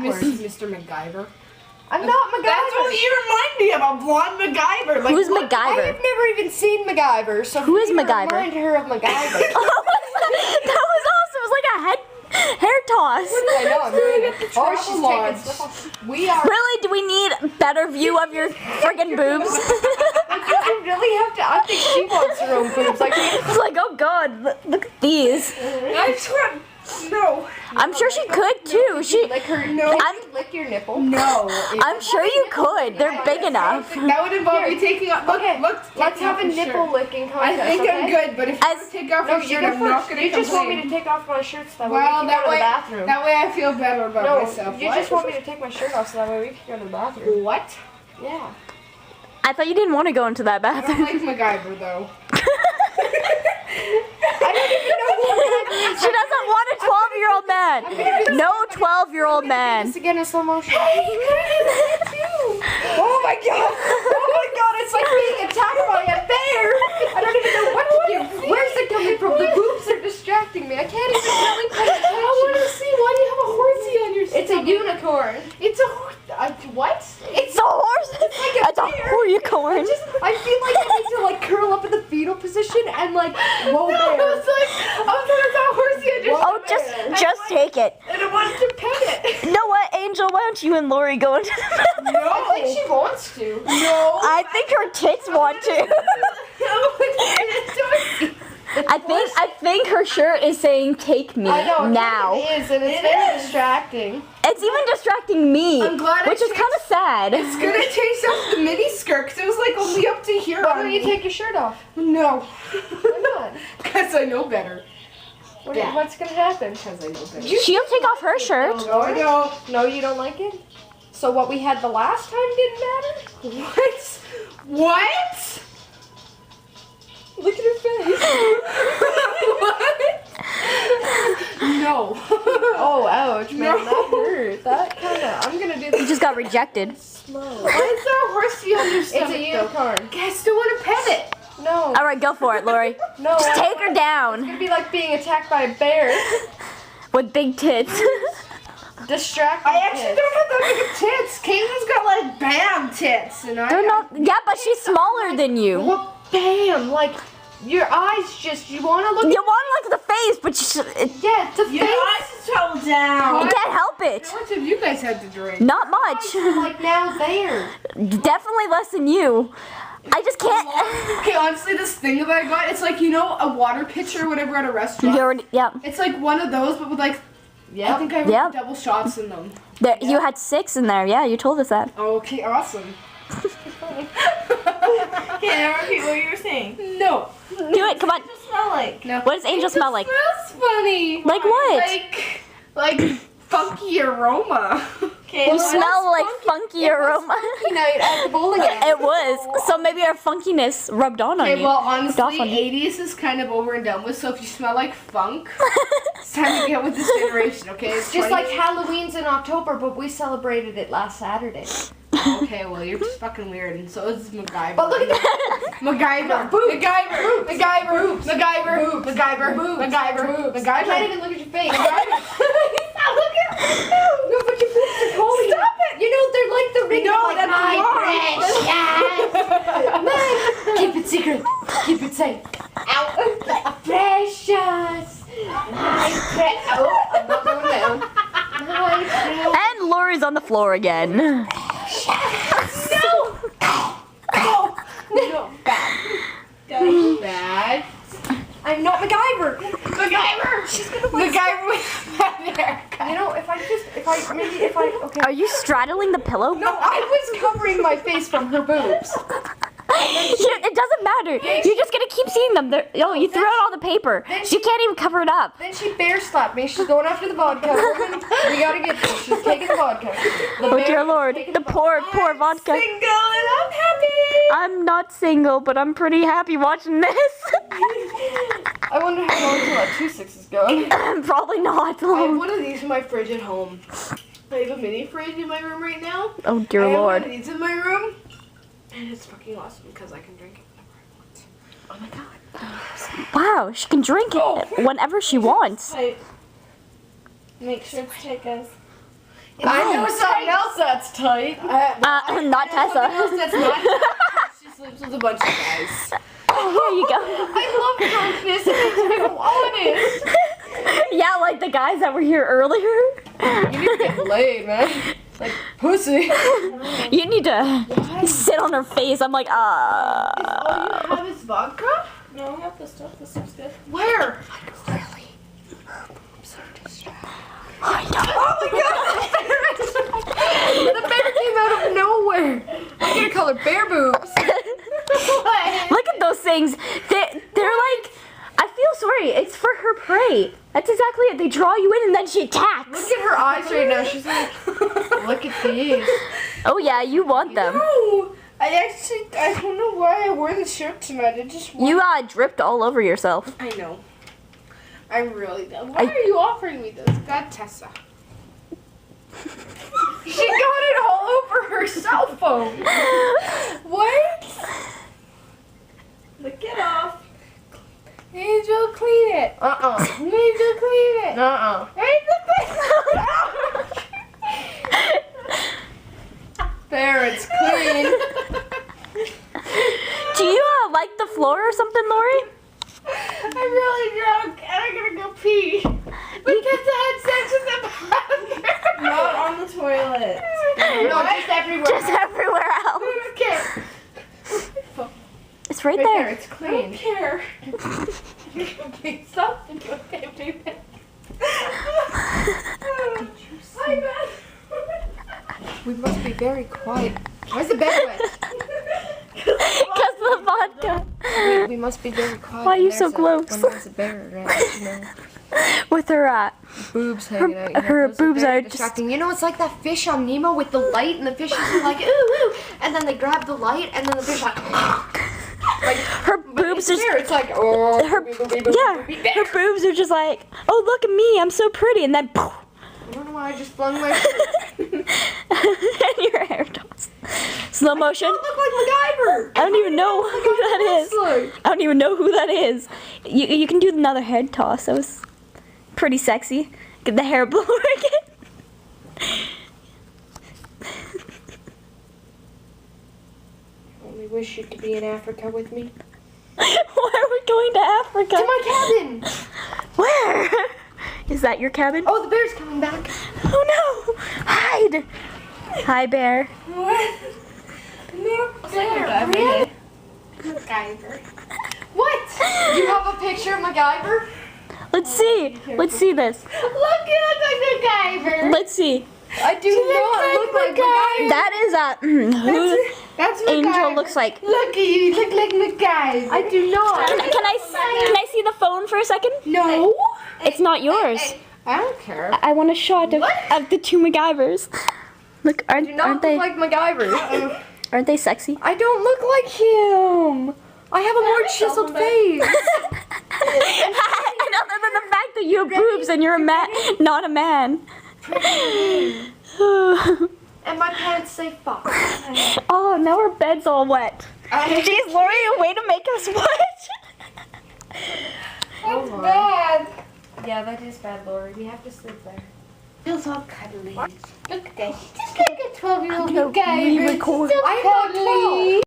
backwards. Mr. MacGyver. I'm not MacGyver. That's what you remind me of, a blonde MacGyver. Like, Who's I MacGyver? have never even seen MacGyver, so Who is you MacGyver? remind her of MacGyver. That was awesome. It was like a hair toss. I know. I'm doing it. Oh, travel she's lodge. taking stuff off. We are. Really? Do we need a better view of your friggin' boobs? You really have to. I think she wants her own boobs. Like, It's like, oh god, look at these. I swear, no. I'm sure she could too. She, lick her. No. Lick your nipple. No. I'm sure you could. They're big enough. That would involve me taking off. Look, Okay, look, let's taking have off a the nipple shirt. licking I contest. think okay? I'm good, but if you As- take off No, your you shirt, go I'm not first. gonna You just want me complain. to take off my shirt so that way Well, we can go that to way, the bathroom. that way I feel better about No, myself. you What? just want me to take my shirt off so that way we can go to the bathroom. What? Yeah. I thought you didn't want to go into that I don't bathroom. like MacGyver though. I don't even know who MacGyver is. She doesn't want a 12-year-old man. No 12-year-old man. This again in slow motion. Oh my god! Oh my god, it's like being attacked by a bear! I don't even know what to do. Where's it coming from? The boobs are distracting me. I can't even really pay I want attention. to see. Why do you have a horsey on your It's a stomach? unicorn. It's a what? It's a horse. It's a unicorn. I feel like I need to like curl up in the fetal position and like whoa No, I bear. was like, it's a horsey. I just Oh, just take it. and I wanted to pet it. You know what, Angel? Why don't you and Lori go into the bathroom? No. I think she wants to. No. I think her tits want to. I think her shirt is saying "Take me I know, now." it is, and it's very distracting. It's even distracting me, I'm glad I which is changed- kind of sad. It's gonna change up the mini skirt because it was like only up to here. Why on don't you me. take your shirt off? No. Why not? Because I know better. What's gonna happen? Because I know better. She'll take off her shirt. No, I don't. No, you don't like it? So what we had the last time didn't matter? What? What? Look at her face. No. Oh, ouch, man, No. that hurt. That kinda, I'm gonna do You this just got rejected. slow. Why is there a horsey on your It's stomach? a unicorn. though? I still want to pet it. No, All right, go for it, Lori. no. Just take her It's down gonna be like being attacked by a bear. with big tits. Distracting I actually kids. don't have that big of tits. Caitlin's got like bam tits, and They're not. Yeah, but she's smaller than you. Well, bam, like your eyes just, you wanna look You at, want to look at the face, but yeah, it's a Your face. eyes is travel down. you can't help it. How much have you guys had to drink? Not much. Like now there. Definitely less than you. I just can't. Okay, honestly, this thing that I got, it's like, you know, a water pitcher or whatever at a restaurant. You already, yeah. It's like one of those, but with like, I Yeah. think I have Yeah. double shots in them. There, you had 6 in there. Yeah, you told us that. Okay, awesome. Okay, now repeat what you were saying. No. Do it. Come on. What does it smell like? No. What does Angel smell like? Smells funny. Like what? Like funky aroma. Okay, You what- smell like funky aroma. Night at the bowling alley. It was. So maybe our funkiness rubbed on Okay, you. well, Rubbed off honestly, on you. 80s is kind of over and done with, so if you smell like funk, it's time to get with this generation, okay? It's Just 20 like Halloween's in October, but we celebrated it last Saturday. Okay, well, you're just fucking weird, and so is MacGyver. But look at that. MacGyver. Boobs. MacGyver. MacGyver. Boobs. MacGyver. Boobs. MacGyver. Boobs. MacGyver. I can't MacGyver. even look at your face. Stop looking at me. No, but your boobs are calling. Stop it. You know, they're like the ring. No, like, that's my wrong. precious. Keep it secret. Keep it safe. Ow. Precious. My precious. Oh, I'm not going down. My precious. And Lori's on the floor again. No. Bad. I'm not MacGyver. MacGyver. She's gonna like. MacGyver with bad haircut. You know, okay. Are you straddling the pillow? No, I was covering my face from her boobs. It doesn't matter. You're just gonna keep seeing them. Oh, you threw out all the paper. Then She can't even cover it up. Then she bear slapped me. She's going after the vodka. Woman, we gotta get this. She's taking the vodka. The Oh bear dear is Lord, taking the poor vodka. Single and I'm happy. I'm not single, but I'm pretty happy watching this. I wonder how long till that 2-6 is going. Probably not. I have one of these in my fridge at home. I have a mini fridge in my room right now. Oh dear I have one Lord. of these in my room. And it's fucking awesome because I can drink it whenever I want. Oh my god. Wow, she can drink it whenever she wants. Type. Make sure to take us. I know something else that's tight. Not Tessa. That's not. She sleeps with a bunch of guys. Here you go. I love darkness. It makes me go honest. Yeah, like the guys that were here earlier. You need to get laid, man. Like pussy. You need to sit on her face. I'm like, All you have is vodka? No, I have the stuff. This stuff's good. Where? really? I'm so distracted. I know. Oh my god! The bear came out of nowhere. I'm gonna call her bear boobs. Look at those things. They're like, I feel sorry. It's for her prey. That's exactly it. They draw you in and then she attacks. Look at her eyes right now. She's like, look at these. Oh yeah, you want them. No, I don't know why I wore the shirt tonight. I just You dripped all over yourself. I know. I'm really dumb. Why are you offering me this? God, Tessa. She got it all over her cell phone. What? Lick it off. Angel, clean it. Angel, clean it. Angel, clean it. There, it's clean. Do you like the floor or something, Lori? I'm really drunk and I'm gonna go pee. Because I had sex with the bathroom. Not on the toilet. No, just everywhere. Just everywhere else. Okay. It's right Right there, there. it's I clean. don't care. Okay, stop. Okay, baby. Hi, Beth. We must be very quiet. Why's the bed wet? Because the vodka. We must be very quiet. Why are you when so there's close? When there's a bear around, you know. With her Boobs hanging out. You know, her those boobs very are just- distracting. You know, it's like that fish on Nemo with the light, and the fish is like, ooh, ooh, and then they grab the light, and then the fish like her boobs it's are there. It's like, oh, her her boobs are just like, oh look at me, I'm so pretty, and then poof, I don't know why I just flung my. and your hair toss. Slow motion. I look like MacGyver. I don't even know who that is. Like, I don't even know who that is. You can do another head toss. That was pretty sexy. Get the hair blower again. only wish you could be in Africa with me. Why are we going to Africa? To my cabin. Where? Is that your cabin? Oh, the bear's coming back. Oh no! Hide! Hi, bear. What? No, Bear. MacGyver. What? You have a picture of MacGyver? Let's see. Let's see this. Look, you look like MacGyver. Let's see. I do not look like MacGyver. That is who That's Angel MacGyver. looks like. Look at you, look like MacGyver. I do not. Can I see the phone for a second? No. It's not yours. I don't care. I want a shot of the two MacGyvers. Look, I do not aren't look they like MacGyver. aren't they sexy? I don't look like him. I have a more chiseled face. And other than the fact that you have boobs and you're a man, not a man. And my pants say fuck. Oh, now our bed's all wet. Jeez, Lori, a way to make us wet. That's bad. Yeah, that is bad, Lori. We have to sleep there. Feels all cuddly. Look at that. Just like a 12-year-old I'm gonna MacGyver. re-record. So I'm not cuddly.